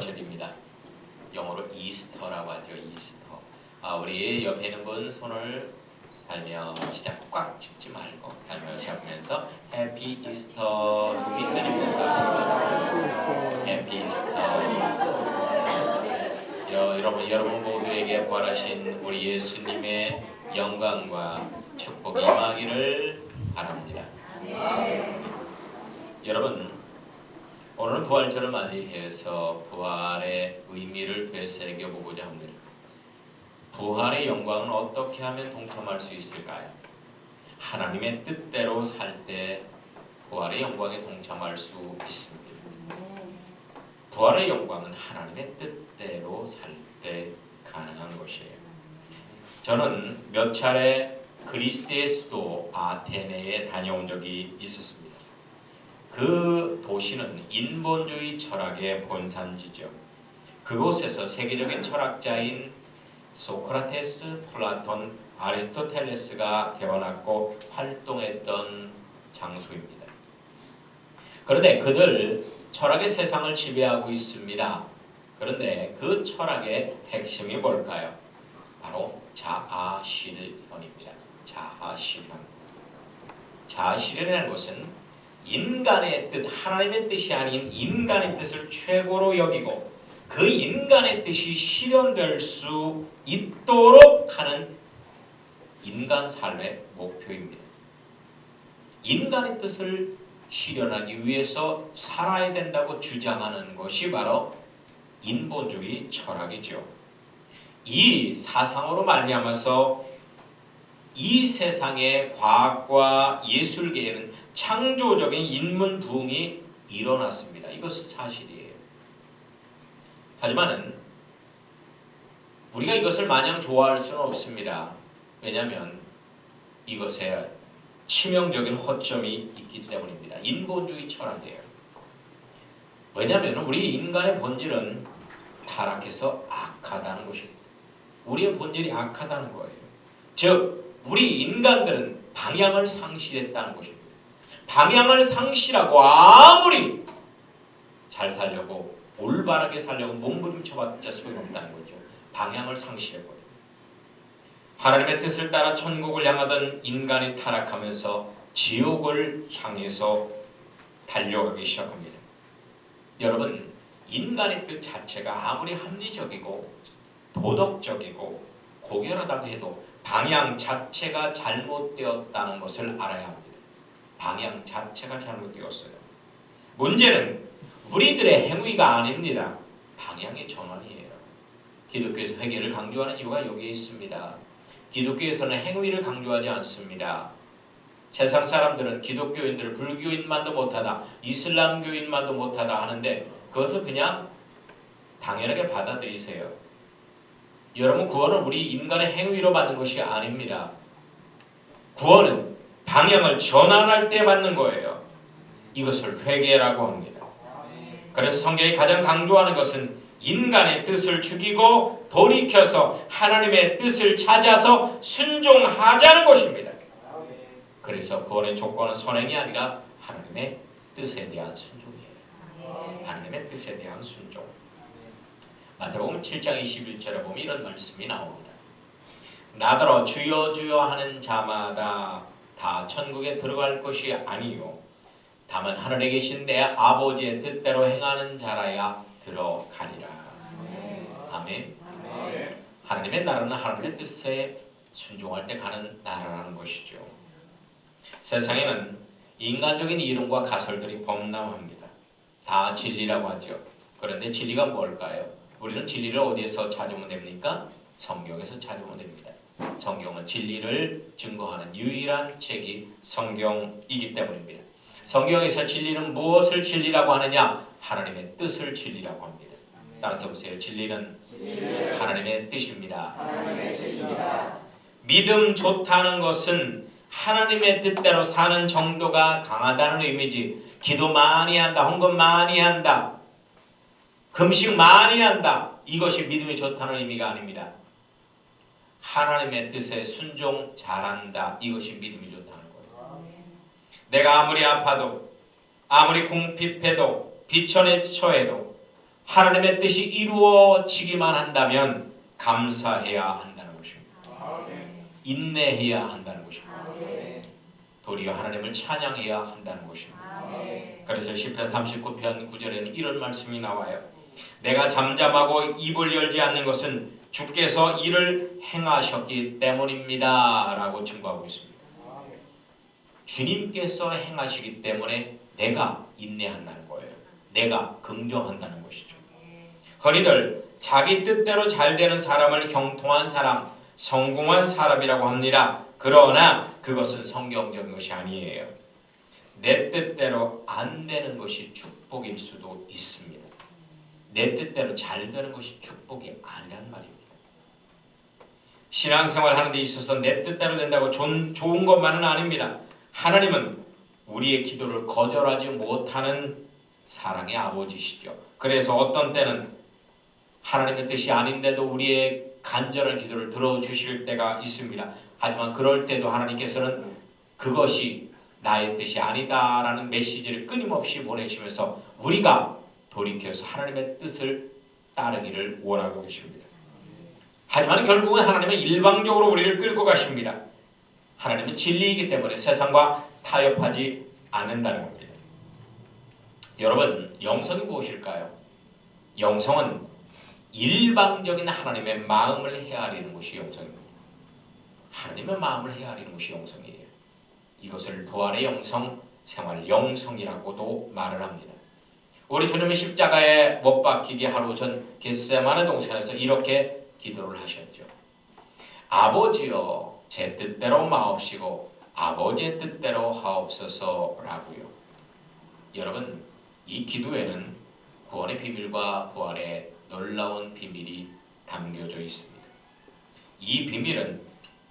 구원절입니다. 영어로 이스터라고 하죠. 이스터. 우리 옆에 있는 분 손을 살며시 잡고 꽉 짚지 말고 살며시 잡으면서 해피 이스터 리스닝해서 해피 이스터. 여러분 모두에게 부활하신 우리 예수님의 영광과 축복이 임하기를 바랍니다. 여러분, 오늘은 부활절을 맞이해서 부활의 의미를 되새겨보고자 합니다. 부활의 영광은 어떻게 하면 동참할 수 있을까요? 하나님의 뜻대로 살 때 부활의 영광에 동참할 수 있습니다. 부활의 영광은 하나님의 뜻대로 살 때 가능한 것이에요. 저는 몇 차례 그리스의 수도 아테네에 다녀온 적이 있었습니다. 그 도시는 인본주의 철학의 본산지죠. 그곳에서 세계적인 철학자인 소크라테스, 플라톤, 아리스토텔레스가 태어났고 활동했던 장소입니다. 그런데 그들 철학의 세상을 지배하고 있습니다. 그런데 그 철학의 핵심이 뭘까요? 바로 자아실현입니다. 자아실현. 자아실현이라는 것은 인간의 뜻, 하나님의 뜻이 아닌 인간의 뜻을 최고로 여기고 그 인간의 뜻이 실현될 수 있도록 하는 인간 삶의 목표입니다. 인간의 뜻을 실현하기 위해서 살아야 된다고 주장하는 것이 바로 인본주의 철학이죠. 이 사상으로 말미암아서 이 세상의 과학과 예술계에는 창조적인 인문 부흥이 일어났습니다. 이것은 사실이에요. 하지만 우리가 이것을 마냥 좋아할 수는 없습니다. 왜냐하면 이것에 치명적인 허점이 있기 때문입니다. 인본주의 철학이에요. 왜냐하면 우리 인간의 본질은 타락해서 악하다는 것입니다. 우리의 본질이 악하다는 거예요. 즉 우리 인간들은 방향을 상실했다는 것입니다. 방향을 상실하고 아무리 잘 살려고 올바르게 살려고 몸부림쳐봤자 소용없다는 거죠. 방향을 상실했거든요. 하나님의 뜻을 따라 천국을 향하던 인간이 타락하면서 지옥을 향해서 달려가기 시작합니다. 여러분, 인간의 뜻 자체가 아무리 합리적이고 도덕적이고 고결하다고 해도 방향 자체가 잘못되었다는 것을 알아야 합니다. 방향 자체가 잘못되었어요. 문제는 우리들의 행위가 아닙니다. 방향의 전환이에요. 기독교에서 회개를 강조하는 이유가 여기에 있습니다. 기독교에서는 행위를 강조하지 않습니다. 세상 사람들은 기독교인들, 불교인만도 못하다, 이슬람교인만도 못하다 하는데 그것을 그냥 당연하게 받아들이세요. 여러분, 구원은 우리 인간의 행위로 받는 것이 아닙니다. 구원은 방향을 전환할 때 받는 거예요. 이것을 회개라고 합니다. 그래서 성경이 가장 강조하는 것은 인간의 뜻을 죽이고 돌이켜서 하나님의 뜻을 찾아서 순종하자는 것입니다. 그래서 구원의 조건은 선행이 아니라 하나님의 뜻에 대한 순종이에요. 하나님의 뜻에 대한 순종. 마태복음 7장 21절에 보면 이런 말씀이 나옵니다. 나더러 주여 주여 하는 자마다 다 천국에 들어갈 것이 아니요 다만 하늘에 계신 내 아버지의 뜻대로 행하는 자라야 들어가리라. 아멘. 하나님의 나라는 하나님의 뜻에 순종할 때 가는 나라라는 것이죠. 세상에는 인간적인 이론과 가설들이 범람합니다. 다 진리라고 하죠. 그런데 진리가 뭘까요? 우리는 진리를 어디에서 찾으면 됩니까? 성경에서 찾으면 됩니다. 성경은 진리를 증거하는 유일한 책이 성경이기 때문입니다. 성경에서 진리는 무엇을 진리라고 하느냐? 하나님의 뜻을 진리라고 합니다. 따라서 보세요. 진리는 하나님의 뜻입니다. 믿음 좋다는 것은 하나님의 뜻대로 사는 정도가 강하다는 의미지, 기도 많이 한다, 헌금 많이 한다, 금식 많이 한다, 이것이 믿음이 좋다는 의미가 아닙니다. 하나님의 뜻에 순종 잘한다, 이것이 믿음이 좋다는 거예요. 내가 아무리 아파도, 아무리 궁핍해도, 비천에 처해도, 하나님의 뜻이 이루어지기만 한다면 감사해야 한다는 것입니다. 인내해야 한다는 것입니다. 도리어 하나님을 찬양해야 한다는 것입니다. 그래서 시편 39편 9절에는 이런 말씀이 나와요. 내가 잠잠하고 입을 열지 않는 것은 주께서 이를 행하셨기 때문입니다 라고 증거하고 있습니다. 주님께서 행하시기 때문에 내가 인내한다는 거예요. 내가 긍정한다는 것이죠. 흔히들 자기 뜻대로 잘 되는 사람을 형통한 사람, 성공한 사람이라고 합니다. 그러나 그것은 성경적인 것이 아니에요. 내 뜻대로 안 되는 것이 축복일 수도 있습니다. 내 뜻대로 잘 되는 것이 축복이 아니란 말입니다. 신앙생활 하는 데 있어서 내 뜻대로 된다고 좋은 것만은 아닙니다. 하나님은 우리의 기도를 거절하지 못하는 사랑의 아버지시죠. 그래서 어떤 때는 하나님의 뜻이 아닌데도 우리의 간절한 기도를 들어주실 때가 있습니다. 하지만 그럴 때도 하나님께서는 그것이 나의 뜻이 아니다라는 메시지를 끊임없이 보내시면서 우리가 돌이켜서 하나님의 뜻을 따르기를 원하고 계십니다. 하지만 결국은 하나님은 일방적으로 우리를 끌고 가십니다. 하나님은 진리이기 때문에 세상과 타협하지 않는다는 겁니다. 여러분, 영성이 무엇일까요? 영성은 일방적인 하나님의 마음을 헤아리는 것이 영성입니다. 하나님의 마음을 헤아리는 것이 영성이에요. 이것을 부활의 영성, 생활 영성이라고도 말을 합니다. 우리 주님의 십자가에 못 박히기 하루 전 겟세마네 동산에서 이렇게 기도를 하셨죠. 아버지여, 제 뜻대로 마옵시고 아버지의 뜻대로 하옵소서라고요. 여러분, 이 기도에는 구원의 비밀과 부활의 놀라운 비밀이 담겨져 있습니다. 이 비밀은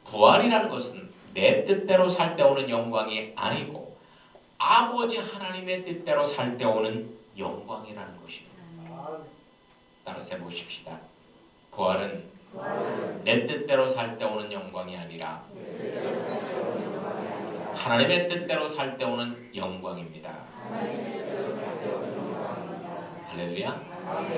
부활이라는 것은 내 뜻대로 살 때 오는 영광이 아니고 아버지 하나님의 뜻대로 살 때 오는 영광이라는 것입니다. 따라서 해보십시다. 부활은 내 뜻대로 살 때 오는 영광이 아니라 하나님의 뜻대로 살 때 오는 영광입니다. 할렐루야.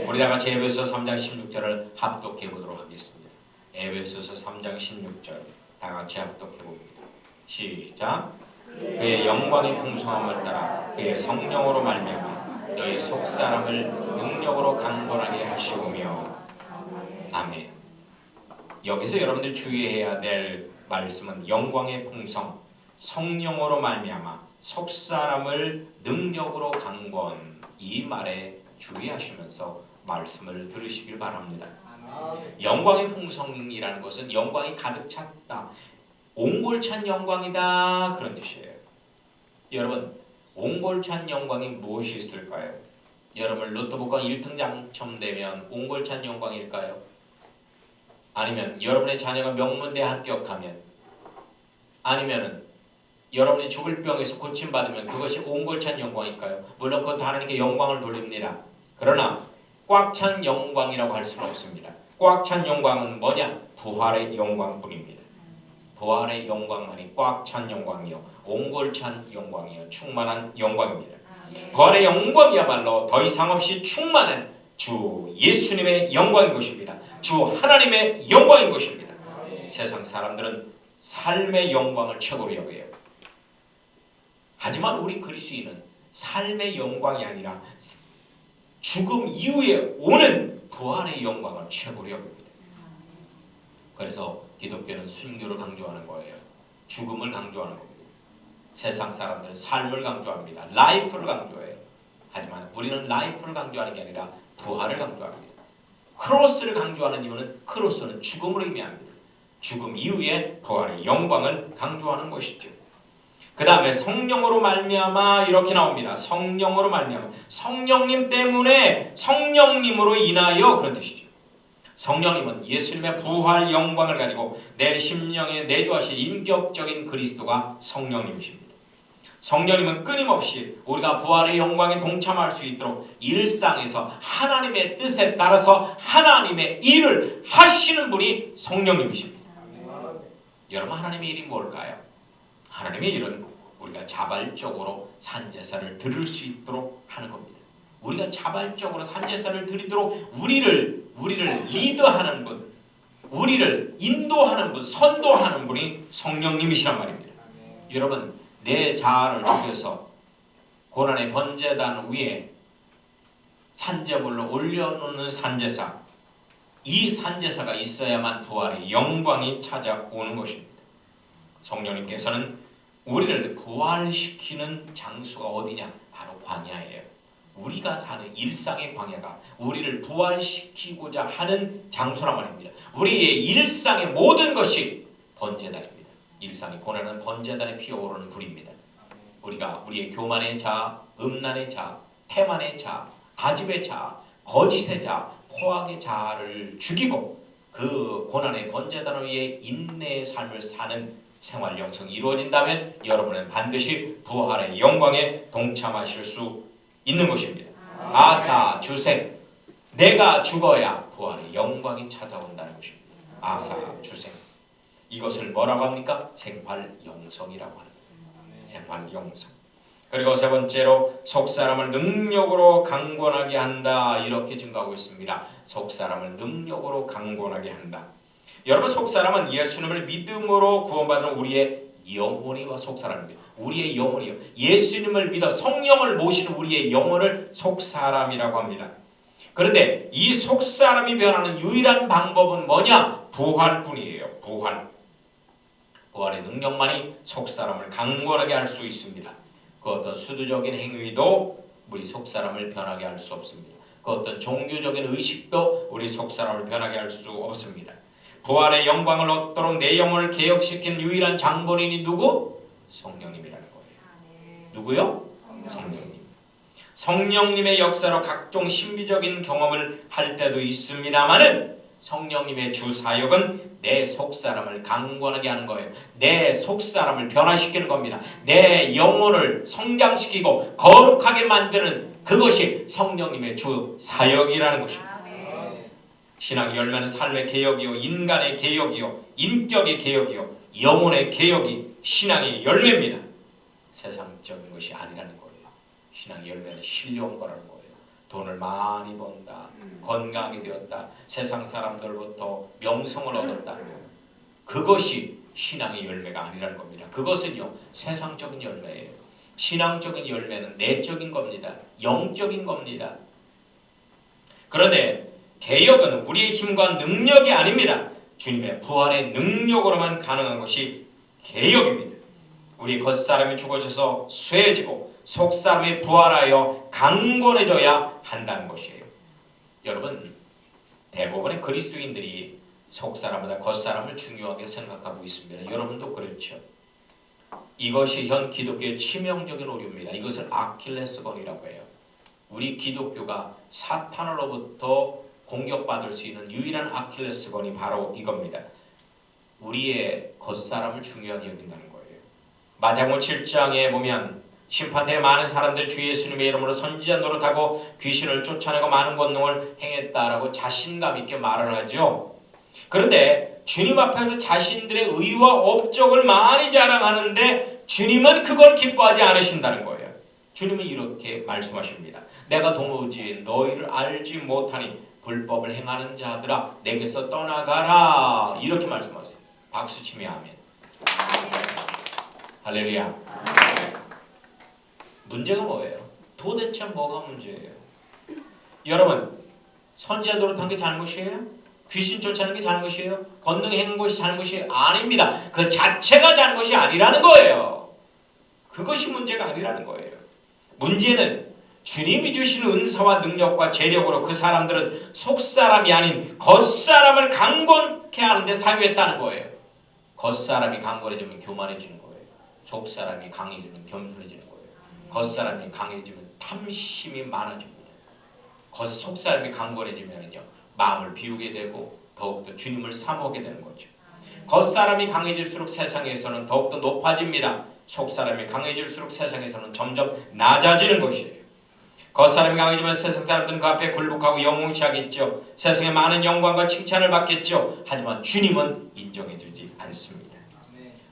우리 다 같이 에베소서 3장 16절을 합독해 보도록 하겠습니다. 에베소서 3장 16절 다 같이 합독해 봅니다. 시작. 그의 영광의 풍성함을 따라 그의 성령으로 말미암아 너희 속사람을 능력으로 강건하게 하시오며. 아멘. 여기서 여러분들 주의해야 될 말씀은 영광의 풍성, 성령으로 말미암아 속사람을 능력으로 강건, 이 말에 주의하시면서 말씀을 들으시길 바랍니다. 영광의 풍성이라는 것은 영광이 가득 찼다, 옹골찬 영광이다, 그런 뜻이에요. 여러분, 옹골찬 영광이 무엇이 있을까요? 여러분, 로또 복권 1등 당첨되면 옹골찬 영광일까요? 아니면 여러분의 자녀가 명문대에 합격하면, 아니면은 여러분이 죽을 병에서 고침받으면 그것이 옹골찬 영광일까요? 물론 그건 하나님께 영광을 돌립니다. 그러나 꽉 찬 영광이라고 할 수는 없습니다. 꽉 찬 영광은 뭐냐? 부활의 영광뿐입니다. 부활의 영광만이 꽉 찬 영광이요, 옹골찬 영광이요, 충만한 영광입니다. 부활의 영광이야말로 더 이상 없이 충만한 주 예수님의 영광인 것입니다. 주 하나님의 영광인 것입니다. 세상 사람들은 삶의 영광을 최고로 여겨요. 하지만 우리 그리스도인은 삶의 영광이 아니라 죽음 이후에 오는 부활의 영광을 최고로 여깁니다. 그래서 기독교는 순교를 강조하는 거예요. 죽음을 강조하는 겁니다. 세상 사람들은 삶을 강조합니다. 라이프를 강조해요. 하지만 우리는 라이프를 강조하는 게 아니라 부활을 강조합니다. 크로스를 강조하는 이유는 크로스는 죽음을 의미합니다. 죽음 이후에 부활의 영광을 강조하는 것이죠. 그 다음에 성령으로 말미암아 이렇게 나옵니다. 성령으로 말미암아, 성령님 때문에, 성령님으로 인하여, 그런 뜻이죠. 성령님은 예수님의 부활 영광을 가지고 내 심령에 내주하신 인격적인 그리스도가 성령님이십니다. 성령님은 끊임없이 우리가 부활의 영광에 동참할 수 있도록 일상에서 하나님의 뜻에 따라서 하나님의 일을 하시는 분이 성령님이십니다. 여러분, 하나님의 일이 뭘까요? 하나님의 일은 우리가 자발적으로 산제사를 들을 수 있도록 하는 겁니다. 우리가 자발적으로 산제사를 드리도록 우리를 리드하는 분, 우리를 인도하는 분, 선도하는 분이 성령님이시란 말입니다. 여러분, 내 자아를 죽여서 고난의 번제단 위에 산제물로 올려놓는 산제사, 이 산제사가 있어야만 부활의 영광이 찾아오는 것입니다. 성령님께서는 우리를 부활시키는 장소가 어디냐? 바로 광야예요. 우리가 사는 일상의 광야가 우리를 부활시키고자 하는 장소란 말입니다. 우리의 일상의 모든 것이 번제단입니다. 일상의 고난은 번제단에 피어오르는 불입니다. 우리가 우리의 교만의 자, 음란의 자, 태만의 자, 아집의 자, 거짓의 자, 포악의 자를 죽이고 그 고난의 번제단 위에 인내의 삶을 사는 생활 영성이 이루어진다면 여러분은 반드시 부활의 영광에 동참하실 수 있는 것입니다. 아사 주생, 내가 죽어야 부활의 영광이 찾아온다는 것입니다. 아사 주생, 이것을 뭐라고 합니까? 생활 영성이라고 합니다. 생활 영성. 그리고 세 번째로 속사람을 능력으로 강권하게 한다, 이렇게 증거하고 있습니다. 속사람을 능력으로 강권하게 한다. 여러분, 속사람은 예수님을 믿음으로 구원받은 우리의 영혼이 속사람입니다. 우리의 영혼이요. 예수님을 믿어 성령을 모시는 우리의 영혼을 속사람이라고 합니다. 그런데 이 속사람이 변하는 유일한 방법은 뭐냐? 부활뿐이에요. 부활. 부활의 능력만이 속사람을 강건하게 할 수 있습니다. 그 어떤 수두적인 행위도 우리 속사람을 변하게 할 수 없습니다. 그 어떤 종교적인 의식도 우리 속사람을 변하게 할 수 없습니다. 부활의 영광을 얻도록 내 영혼을 개혁시키는 유일한 장본인이 누구? 성령님이라는 거예요. 누구요? 성령님. 성령님의 역사로 각종 신비적인 경험을 할 때도 있습니다만은 성령님의 주 사역은 내 속사람을 강건하게 하는 거예요. 내 속사람을 변화시키는 겁니다. 내 영혼을 성장시키고 거룩하게 만드는 그것이 성령님의 주 사역이라는 것입니다. 신앙의 열매는 삶의 개혁이요, 인간의 개혁이요, 인격의 개혁이요, 영혼의 개혁이 신앙의 열매입니다. 세상적인 것이 아니라는 거예요. 신앙의 열매는 신뢰한 거라는 거예요. 돈을 많이 번다, 건강하게 되었다, 세상 사람들부터 명성을 얻었다, 그것이 신앙의 열매가 아니라는 겁니다. 그것은요, 세상적인 열매예요. 신앙적인 열매는 내적인 겁니다. 영적인 겁니다. 그런데 개혁은 우리의 힘과 능력이 아닙니다. 주님의 부활의 능력으로만 가능한 것이 개혁입니다. 우리 겉사람이 죽어져서 쇠해지고 속사람이 부활하여 강건해져야 한다는 것이에요. 여러분, 대부분의 그리스도인들이 속사람보다 겉사람을 중요하게 생각하고 있습니다. 여러분도 그렇죠. 이것이 현 기독교의 치명적인 오류입니다. 이것을 아킬레스건이라고 해요. 우리 기독교가 사탄으로부터 공격받을 수 있는 유일한 아킬레스건이 바로 이겁니다. 우리의 겉사람을 중요하게 여긴다는 거예요. 마태복음 7장에 보면 심판대에 많은 사람들 주 예수님의 이름으로 선지자 노릇하고 귀신을 쫓아내고 많은 권능을 행했다라고 자신감 있게 말을 하죠. 그런데 주님 앞에서 자신들의 의와 업적을 많이 자랑하는데 주님은 그걸 기뻐하지 않으신다는 거예요. 주님은 이렇게 말씀하십니다. 내가 도무지 너희를 알지 못하니 불법을 행하는 자들아 내게서 떠나가라, 이렇게 말씀하세요. 박수 치며 아멘. 할렐루야. 문제가 뭐예요? 도대체 뭐가 문제예요? 여러분, 선지자 노릇한 게 잘못이에요? 귀신 쫓아내는 게 잘못이에요? 권능 행한 것이 잘못이 아닙니다. 그 자체가 잘못이 아니라는 거예요. 그것이 문제가 아니라는 거예요. 문제는 주님이 주시는 은사와 능력과 재력으로 그 사람들은 속사람이 아닌 겉사람을 강건케 하는데 사용했다는 거예요. 겉사람이 강건해지면 교만해지는 거예요. 속사람이 강해지면 겸손해지는 거예요. 겉사람이 강해지면 탐심이 많아집니다. 속사람이 강건해지면요, 마음을 비우게 되고 더욱더 주님을 사모하게 되는 거죠. 겉사람이 강해질수록 세상에서는 더욱더 높아집니다. 속사람이 강해질수록 세상에서는 점점 낮아지는 것이에요. 겉사람이 강해지면 세상 사람들은 그 앞에 굴복하고 영웅시하겠죠. 세상에 많은 영광과 칭찬을 받겠죠. 하지만 주님은 인정해주지 않습니다.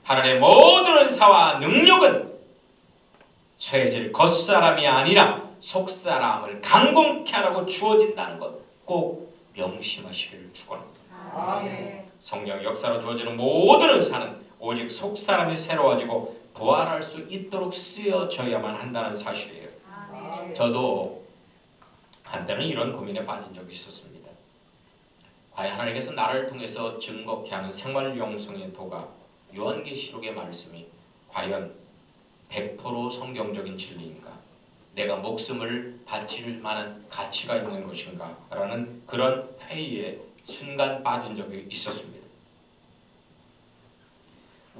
하나님의 모든 은사와 능력은 쇠해질 겉사람이 아니라 속사람을 강건케 하라고 주어진다는 것 꼭 명심하시기를 축원합니다. 성령 역사로 주어지는 모든 은사는 오직 속사람이 새로워지고 부활할 수 있도록 쓰여져야만 한다는 사실이에요. 저도 한때는 이런 고민에 빠진 적이 있었습니다. 과연 하나님께서 나를 통해서 증거케 하는 생활 영성의 도가 요한계시록의 말씀이 과연 100% 성경적인 진리인가? 내가 목숨을 바칠 만한 가치가 있는 것인가? 라는 그런 회의에 순간 빠진 적이 있었습니다.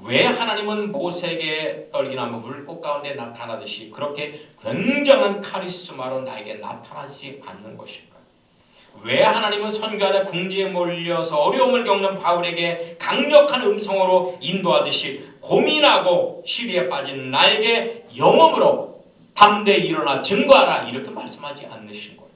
왜 하나님은 모세에게 떨기나무 불꽃 가운데 나타나듯이 그렇게 굉장한 카리스마로 나에게 나타나지 않는 것일까? 왜 하나님은 선교하다 궁지에 몰려서 어려움을 겪는 바울에게 강력한 음성으로 인도하듯이 고민하고 시리에 빠진 나에게 영험으로 담대히 일어나 증거하라 이렇게 말씀하지 않으신 걸까?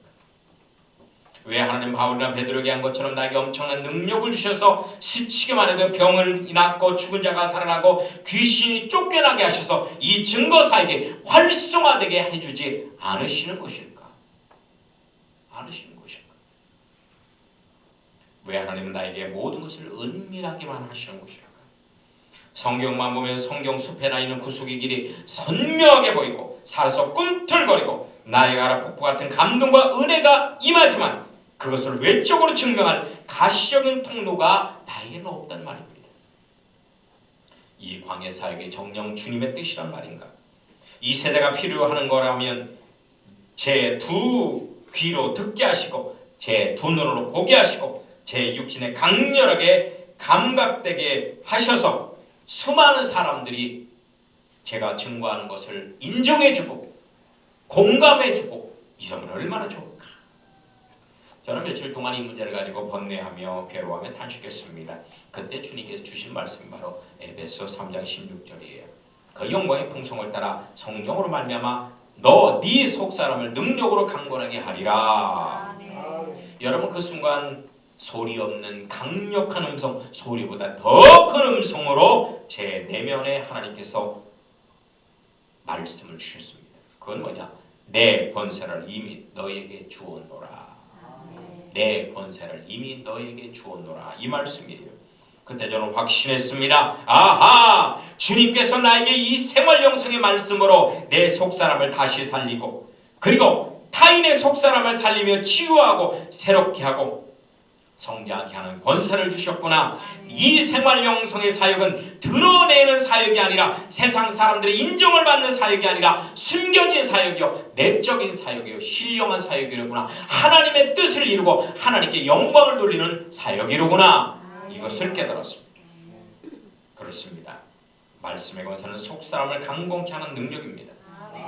왜 하나님 바울이나 베드로에게 한 것처럼 나에게 엄청난 능력을 주셔서 스치기만 해도 병을 낫고 죽은 자가 살아나고 귀신이 쫓겨나게 하셔서 이 증거사에게 활성화되게 해주지 않으시는 것일까? 않으시는 것일까? 왜 하나님은 나에게 모든 것을 은밀하게만 하시는 것일까? 성경만 보면 성경 숲에 나 있는 구속의 길이 선명하게 보이고 살아서 꿈틀거리고 나에게 알아 폭포 같은 감동과 은혜가 임하지만 그것을 외적으로 증명할 가시적인 통로가 나에게는 없단 말입니다. 이 광야 사역이 정녕 주님의 뜻이란 말인가? 이 세대가 필요하는 거라면 제 두 귀로 듣게 하시고 제 두 눈으로 보게 하시고 제 육신에 강렬하게 감각되게 하셔서 수많은 사람들이 제가 증거하는 것을 인정해주고 공감해주고 이러면 얼마나 좋을까? 저는 며칠 동안 이 문제를 가지고 번뇌하며 괴로워하며 탄식했습니다. 그때 주님께서 주신 말씀이 바로 에베소 3장 16절이에요. 그 영광의 풍성을 따라 성령으로 말미암아 너 네 속사람을 능력으로 강건하게 하리라. 여러분 그 순간 소리 없는 강력한 음성, 소리보다 더 큰 음성으로 제 내면에 하나님께서 말씀을 주셨습니다. 그건 뭐냐? 내 권세를 이미 너에게 주었노라. 내 권세를 이미 너에게 주었노라. 이 말씀이에요. 그때 저는 확신했습니다. 아하! 주님께서 나에게 이 생활 영성의 말씀으로 내 속사람을 다시 살리고 그리고 타인의 속사람을 살리며 치유하고 새롭게 하고 성장하게 하는 권세를 주셨구나. 이 생활 영성의 사역은 드러내는 사역이 아니라 세상 사람들의 인정을 받는 사역이 아니라 숨겨진 사역이요 내적인 사역이요 신령한 사역이로구나. 하나님의 뜻을 이루고 하나님께 영광을 돌리는 사역이로구나. 이것을 깨달았습니다. 그렇습니다. 말씀의 권세는 속사람을 강건케 하는 능력입니다.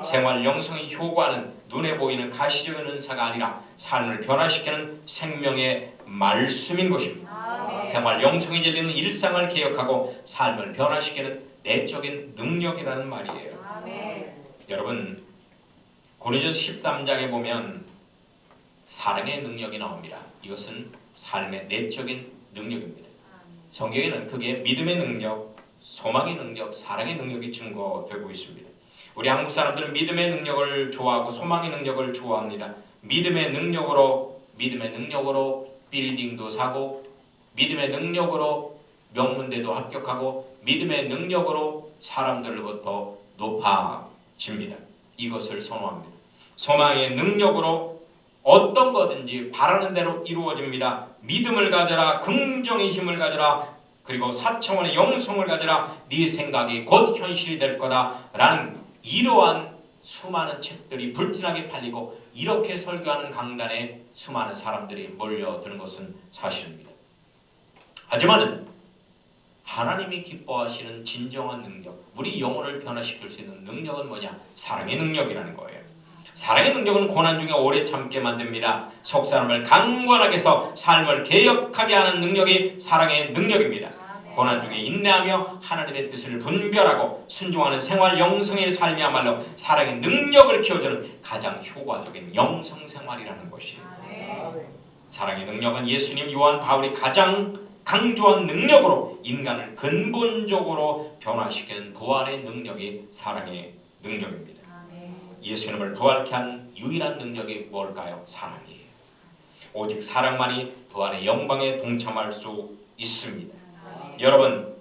생활 영성의 효과는 눈에 보이는 가시적인 은사가 아니라 삶을 변화시키는 생명의 말씀인 것입니다. 생활 영성이 열리는 일상을 개혁하고 삶을 변화시키는 내적인 능력이라는 말이에요. 여러분 고린도전서 13장에 보면 사랑의 능력이 나옵니다. 이것은 삶의 내적인 능력입니다. 성경에는 그게 믿음의 능력, 소망의 능력, 사랑의 능력이 증거되고 있습니다. 우리 한국 사람들은 믿음의 능력을 좋아하고 소망의 능력을 좋아합니다. 믿음의 능력으로 빌딩도 사고 믿음의 능력으로 명문대도 합격하고 믿음의 능력으로 사람들로부터 높아집니다. 이것을 선호합니다. 소망의 능력으로 어떤 거든지 바라는 대로 이루어집니다. 믿음을 가져라, 긍정의 힘을 가져라, 그리고 4차원의 영성을 가져라, 네 생각이 곧 현실이 될 거다 라는 이러한 수많은 책들이 불티나게 팔리고 이렇게 설교하는 강단에 수많은 사람들이 몰려드는 것은 사실입니다. 하지만 하나님이 기뻐하시는 진정한 능력, 우리 영혼을 변화시킬 수 있는 능력은 뭐냐? 사랑의 능력이라는 거예요. 사랑의 능력은 고난 중에 오래 참게 만듭니다. 속 사람을 강건하게 해서 삶을 개혁하게 하는 능력이 사랑의 능력입니다. 고난 중에 인내하며 하나님의 뜻을 분별하고 순종하는 생활 영성의 삶이야말로 사랑의 능력을 키워주는 가장 효과적인 영성 생활이라는 것이에요. 사랑의 능력은 예수님, 요한, 바울이 가장 강조한 능력으로 인간을 근본적으로 변화시키는 부활의 능력이 사랑의 능력입니다. 예수님을 부활케 한 유일한 능력이 뭘까요? 사랑이에요. 오직 사랑만이 부활의 영광에 동참할 수 있습니다. 여러분,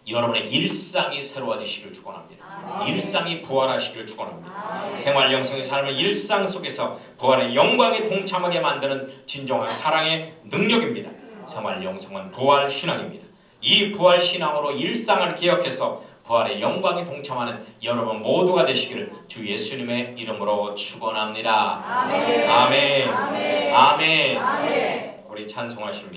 여러분의 일상이 새로워지시길 축원합니다. 일상이 부활하시길 축원합니다. 생활 영성의 삶을 일상 속에서 부활의 영광에 동참하게 만드는 진정한 사랑의 능력입니다. 생활 영성은 부활 신앙입니다. 이 부활 신앙으로 일상을 개혁해서 부활의 영광에 동참하는 여러분 모두가 되시기를 주 예수님의 이름으로 축원합니다. 아멘. 아멘. 아멘. 우리 찬송하십니다.